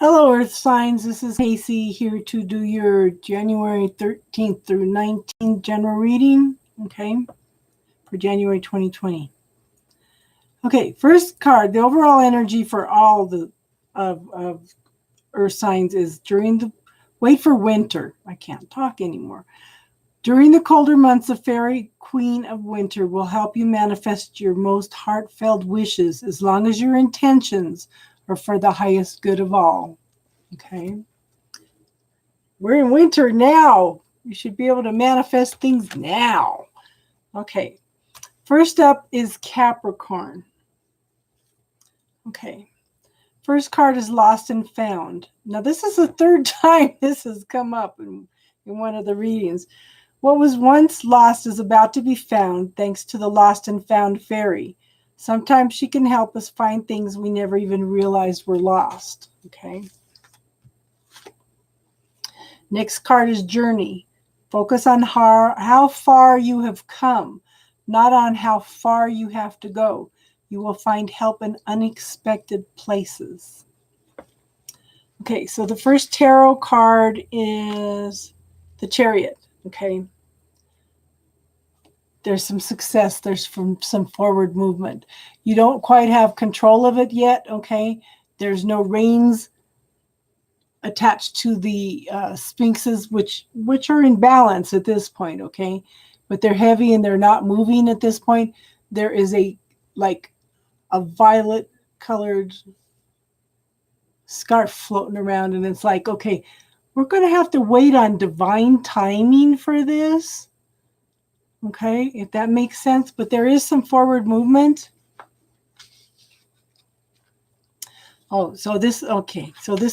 Hello, Earth signs. This is Casey here to do your January 13th through 19th general reading, okay, for January 2020. Okay, first card, the overall energy for all the of Earth signs is wait for winter. I can't talk anymore. During the colder months, the fairy queen of winter will help you manifest your most heartfelt wishes as long as your intentions are for the highest good of all. Okay. We're in winter now. You should be able to manifest things now. Okay. First up is Capricorn. Okay. First card is Lost and Found. Now, this is the third time this has come up in one of the readings. What was once lost is about to be found thanks to the Lost and Found fairy. Sometimes she can help us find things we never even realized were lost. Okay. Next card is Journey. Focus on how far you have come, not on how far you have to go. You will find help in unexpected places. Okay, so the first tarot card is the Chariot. Okay. There's some success. There's some forward movement. You don't quite have control of it yet. Okay. There's no reins attached to the sphinxes, which are in balance at this point. Okay. But they're heavy and they're not moving at this point. There is a violet colored scarf floating around, and it's like, okay, we're going to have to wait on divine timing for this. Okay, if that makes sense. But there is some forward movement. Oh, so this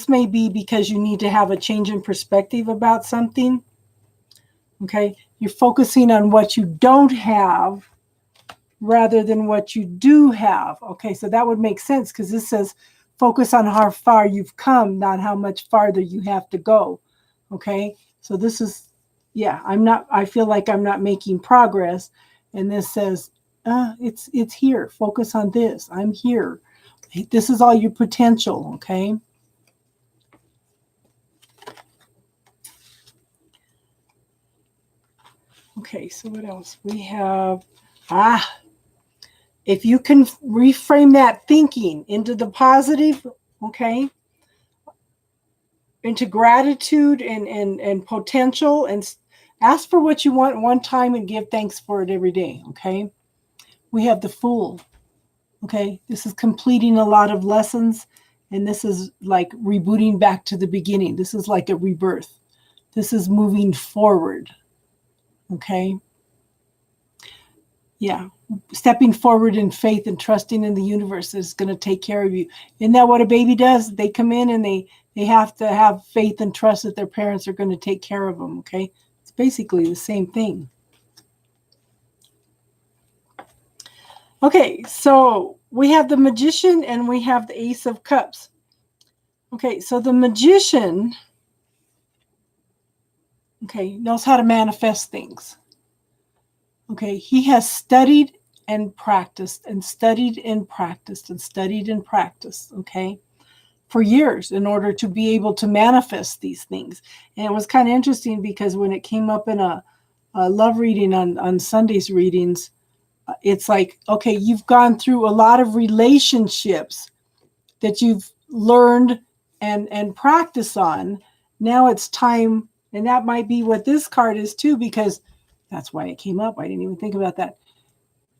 may be because you need to have a change in perspective about something. Okay, you're focusing on what you don't have rather than what you do have. Okay, so that would make sense because this says focus on how far you've come, not how much farther you have to go. Okay, so this is, yeah, I feel like I'm not making progress. And this says, it's here. Focus on this. I'm here. This is all your potential. Okay. Okay, so what else? We have, if you can reframe that thinking into the positive, okay, into gratitude and potential, and ask for what you want one time and give thanks for it every day, okay? We have the Fool, okay? This is completing a lot of lessons, and this is like rebooting back to the beginning. This is like a rebirth. This is moving forward, okay? Yeah, stepping forward in faith and trusting in the universe is going to take care of you. Isn't that what a baby does? They come in and they have to have faith and trust that their parents are going to take care of them, okay? It's basically the same thing. Okay, so we have the Magician and we have the Ace of Cups. Okay, so the Magician, okay, knows how to manifest things. Okay, he has studied and practiced and studied and practiced and studied and practiced, okay, for years in order to be able to manifest these things. And it was kind of interesting because when it came up in a love reading on Sunday's readings, it's like, okay, you've gone through a lot of relationships that you've learned and practice on. Now it's time, and that might be what this card is too, because that's why it came up. I didn't even think about that.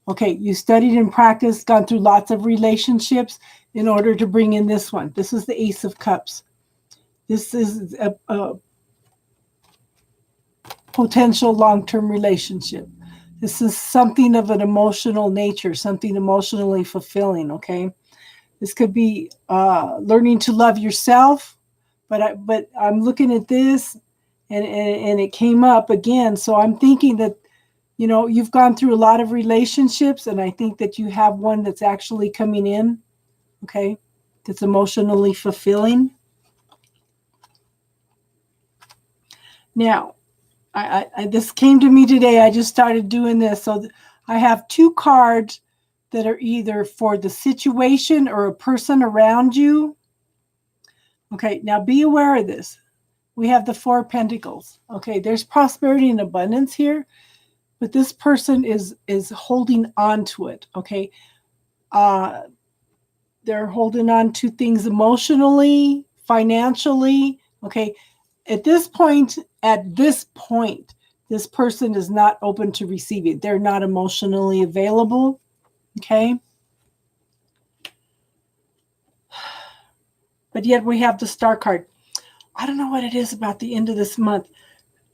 Okay, you studied and practiced, gone through lots of relationships in order to bring in this one. This is the Ace of Cups. This is a potential long-term relationship. This is something of an emotional nature, something emotionally fulfilling, okay? This could be learning to love yourself, but I'm looking at this, and it came up again. So I'm thinking that, you know, you've gone through a lot of relationships, and I think that you have one that's actually coming in, okay, that's emotionally fulfilling. Now, this came to me today. I just started doing this. So I have two cards that are either for the situation or a person around you. Okay, now be aware of this. We have the Four of Pentacles. Okay, there's prosperity and abundance here, but this person is holding on to it. Okay, they're holding on to things emotionally, financially. Okay, at this point, this person is not open to receiving. They're not emotionally available. Okay, but yet we have the Star card. I don't know what it is about the end of this month.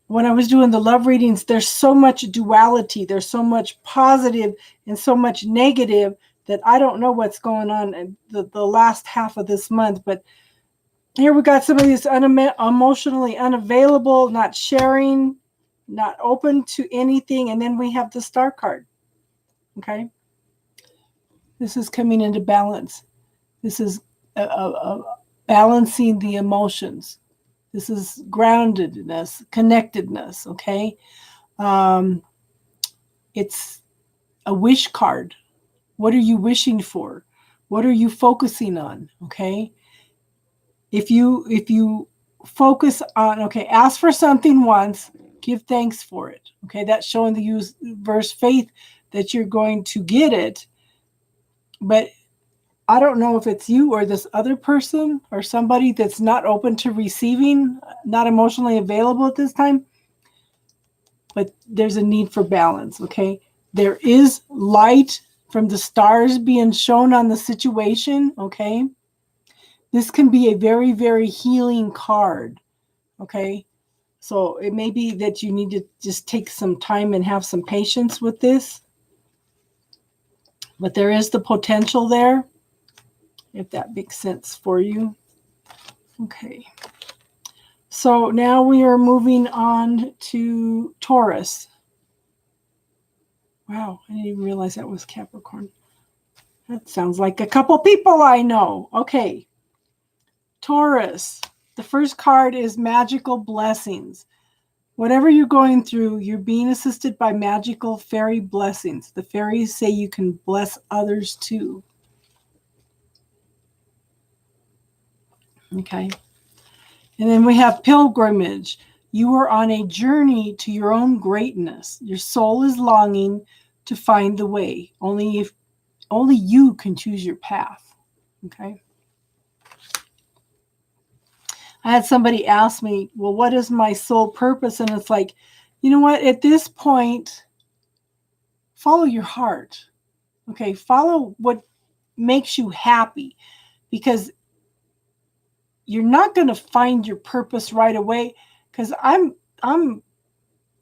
When I was doing the love readings, there's so much duality. There's so much positive and so much negative that I don't know what's going on in the last half of this month. But here we got somebody who's emotionally unavailable, not sharing, not open to anything. And then we have the Star card. Okay. This is coming into balance. This is balancing the emotions. This is groundedness, connectedness, okay? It's a wish card. What are you wishing for? What are you focusing on, okay? If you focus on, okay, ask for something once, give thanks for it, okay? That's showing the universe faith that you're going to get it. But I don't know if it's you or this other person or somebody that's not open to receiving, not emotionally available at this time, but there's a need for balance, okay? There is light from the stars being shown on the situation, okay? This can be a very, very healing card, okay? So it may be that you need to just take some time and have some patience with this, but there is the potential there, if that makes sense for you. Okay. So now we are moving on to Taurus. Wow, I didn't even realize that was Capricorn. That sounds like a couple people I know. Okay. Taurus. The first card is magical blessings. Whatever you're going through, you're being assisted by magical fairy blessings. The fairies say you can bless others too. Okay. And then we have pilgrimage. You are on a journey to your own greatness. Your soul is longing to find the way. Only you can choose your path. Okay. I had somebody ask me, well, what is my soul purpose? And it's like, you know what? At this point, follow your heart. Okay. Follow what makes you happy, because you're not going to find your purpose right away. Because I'm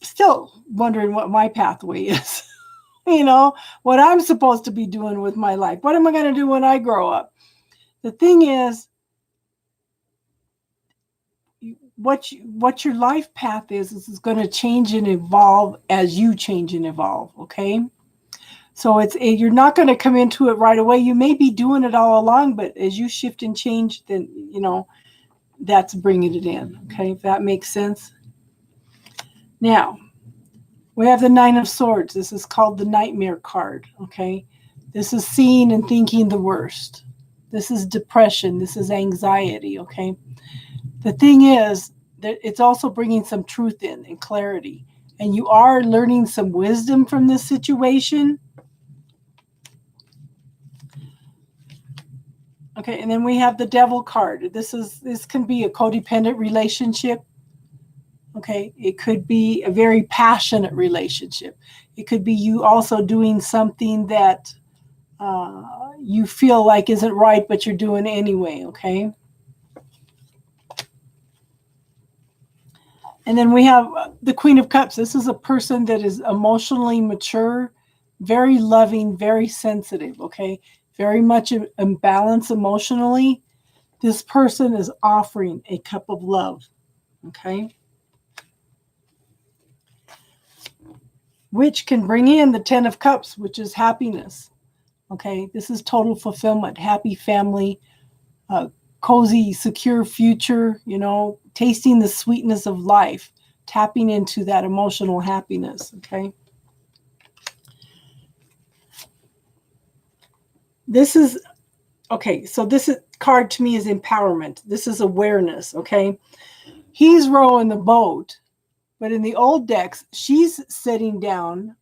still wondering what my pathway is. You know, what I'm supposed to be doing with my life. What am I going to do when I grow up? The thing is, what your life path is going to change and evolve as you change and evolve, okay? So you're not going to come into it right away. You may be doing it all along, but as you shift and change, then, you know, that's bringing it in, okay? If that makes sense. Now, we have the Nine of Swords. This is called the Nightmare card, okay? This is seeing and thinking the worst. This is depression. This is anxiety, okay? The thing is that it's also bringing some truth in and clarity. And you are learning some wisdom from this situation. Okay, and then we have the Devil card. This can be a codependent relationship. Okay, it could be a very passionate relationship. It could be you also doing something that you feel like isn't right, but you're doing anyway, okay? And then we have the Queen of Cups. This is a person that is emotionally mature, very loving, very sensitive, okay? Very much in balance emotionally. This person is offering a cup of love, okay? Which can bring in the Ten of Cups, which is happiness, okay? This is total fulfillment, happy family, cozy, secure future, you know, tasting the sweetness of life, tapping into that emotional happiness, okay? This is okay, so this card to me is empowerment. This is awareness, okay? He's rowing the boat, but in the old decks, she's sitting down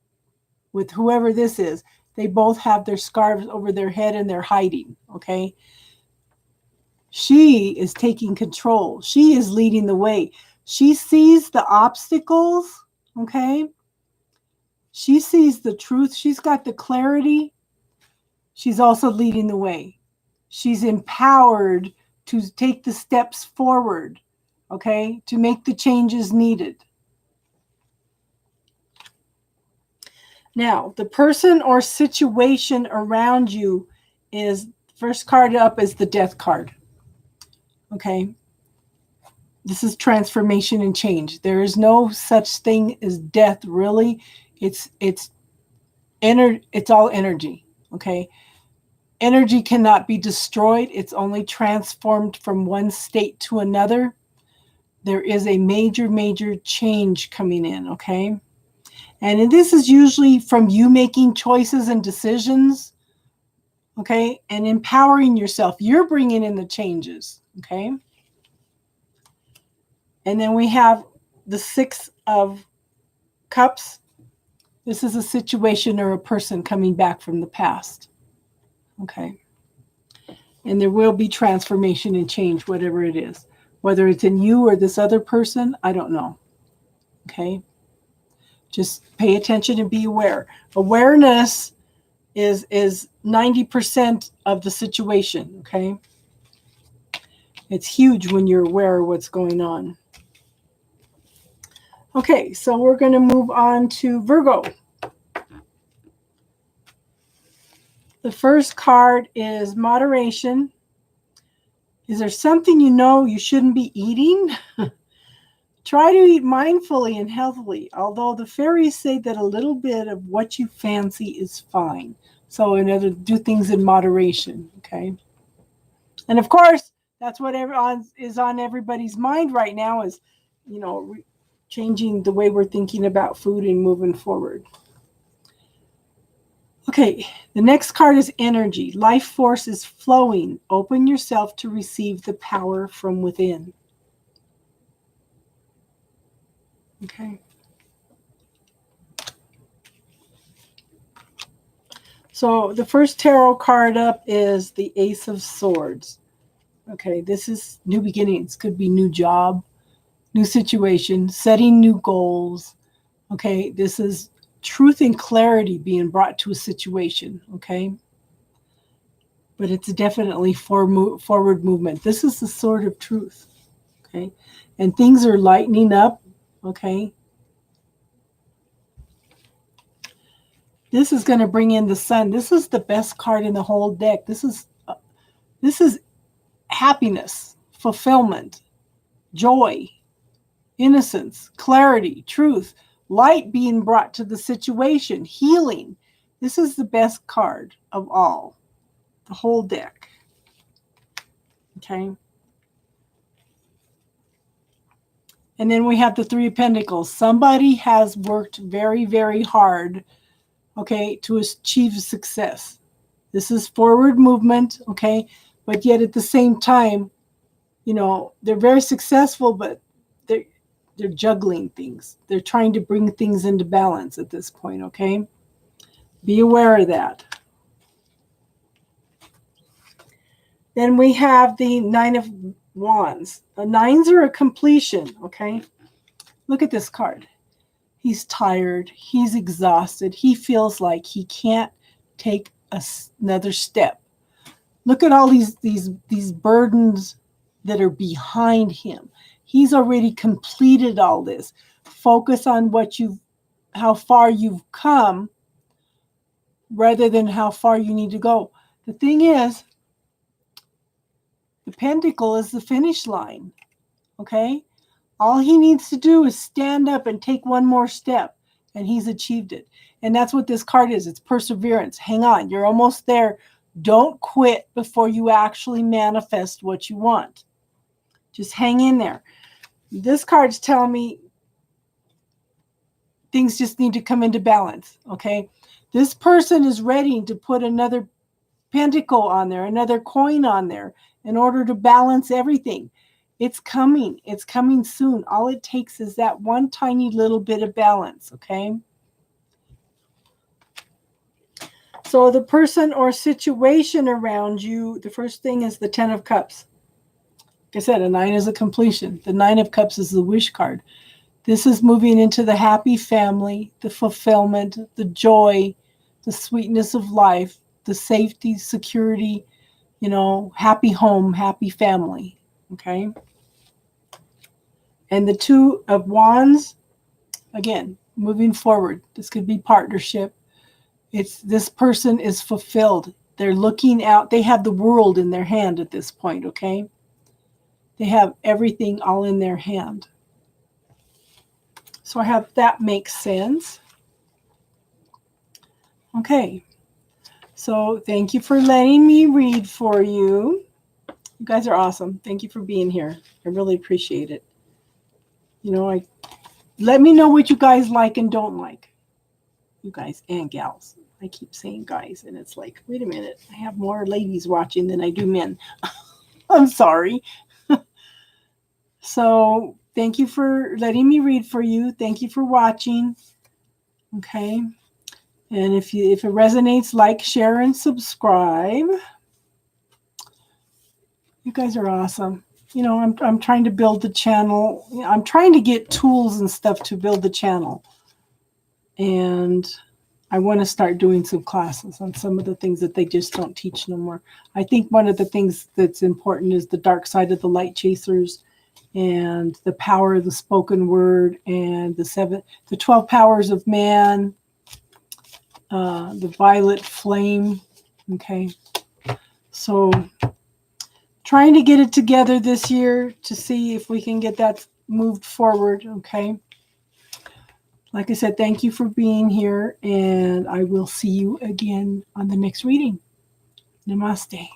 with whoever this is. They both have their scarves over their head and they're hiding, okay? She is taking control. She is leading the way. She sees the obstacles, okay? She sees the truth. She's got the clarity. She's also leading the way. She's empowered to take the steps forward, okay, to make the changes needed. Now, the person or situation around you is, first card up is the death card, okay? This is transformation and change. There is no such thing as death, really. It's all energy, okay? Energy cannot be destroyed. It's only transformed from one state to another. There is a major, major change coming in, okay? And this is usually from you making choices and decisions, okay? And empowering yourself. You're bringing in the changes, okay? And then we have the Six of Cups. This is a situation or a person coming back from the past, okay? And there will be transformation and change, whatever it is. Whether it's in you or this other person, I don't know, okay? Just pay attention and be aware. Awareness is 90% of the situation, okay? It's huge when you're aware of what's going on. Okay, so we're going to move on to Virgo. The first card is moderation. Is there something you know you shouldn't be eating? Try to eat mindfully and healthily, although the fairies say that a little bit of what you fancy is fine. So in order to do things in moderation, okay? And of course, that's what is on everybody's mind right now is, you know, changing the way we're thinking about food and moving forward. Okay, the next card is energy. Life force is flowing. Open yourself to receive the power from within. Okay. So the first tarot card up is the Ace of Swords. Okay, this is new beginnings. Could be new job, new situation, setting new goals. Okay, this is truth and clarity being brought to a situation. Okay, but it's definitely forward movement. This is the sword of truth. Okay, and things are lightening up. Okay, this is going to bring in the sun. This is the best card in the whole deck. This is happiness, fulfillment, joy, innocence, clarity, truth, light being brought to the situation, healing. This is the best card of all, the whole deck. Okay. And then we have the Three of Pentacles. Somebody has worked very, very hard, okay, to achieve success. This is forward movement, okay, but yet at the same time, you know, they're very successful, but they're juggling things. They're trying to bring things into balance at this point, okay? Be aware of that. Then we have the Nine of Wands. The nines are a completion, okay? Look at this card. He's tired. He's exhausted. He feels like he can't take another step. Look at all these burdens that are behind him. He's already completed all this. Focus on how far you've come rather than how far you need to go. The thing is, the pentacle is the finish line, okay? All he needs to do is stand up and take one more step, and he's achieved it. And that's what this card is. It's perseverance. Hang on. You're almost there. Don't quit before you actually manifest what you want. Just hang in there. This card's telling me things just need to come into balance, okay? This person is ready to put another pentacle on there, another coin on there in order to balance everything. It's coming. It's coming soon. All it takes is that one tiny little bit of balance, okay? So the person or situation around you, the first thing is the 10 of Cups. Like I said, a 9 is a completion. The 9 of Cups is the wish card. This is moving into the happy family, the fulfillment, the joy, the sweetness of life, the safety, security, happy home, happy family, okay? And the 2 of Wands, again, moving forward. This could be partnership. This person is fulfilled. They're looking out. They have the world in their hand at this point, okay? They have everything all in their hand. So I hope that makes sense. Okay. So thank you for letting me read for you. You guys are awesome. Thank you for being here. I really appreciate it. Let me know what you guys like and don't like. You guys and gals. I keep saying guys, and it's like, wait a minute. I have more ladies watching than I do men. I'm sorry. So thank you for letting me read for you. Thank you for watching. Okay. And if it resonates, like, share, and subscribe. You guys are awesome. I'm trying to build the channel. I'm trying to get tools and stuff to build the channel. And I want to start doing some classes on some of the things that they just don't teach no more. I think one of the things that's important is the dark side of the light chasers and the power of the spoken word and the 12 powers of man, the violet flame. Okay. So trying to get it together this year to see if we can get that moved forward. Okay. Like I said, thank you for being here, and I will see you again on the next reading. Namaste.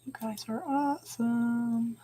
You guys are awesome.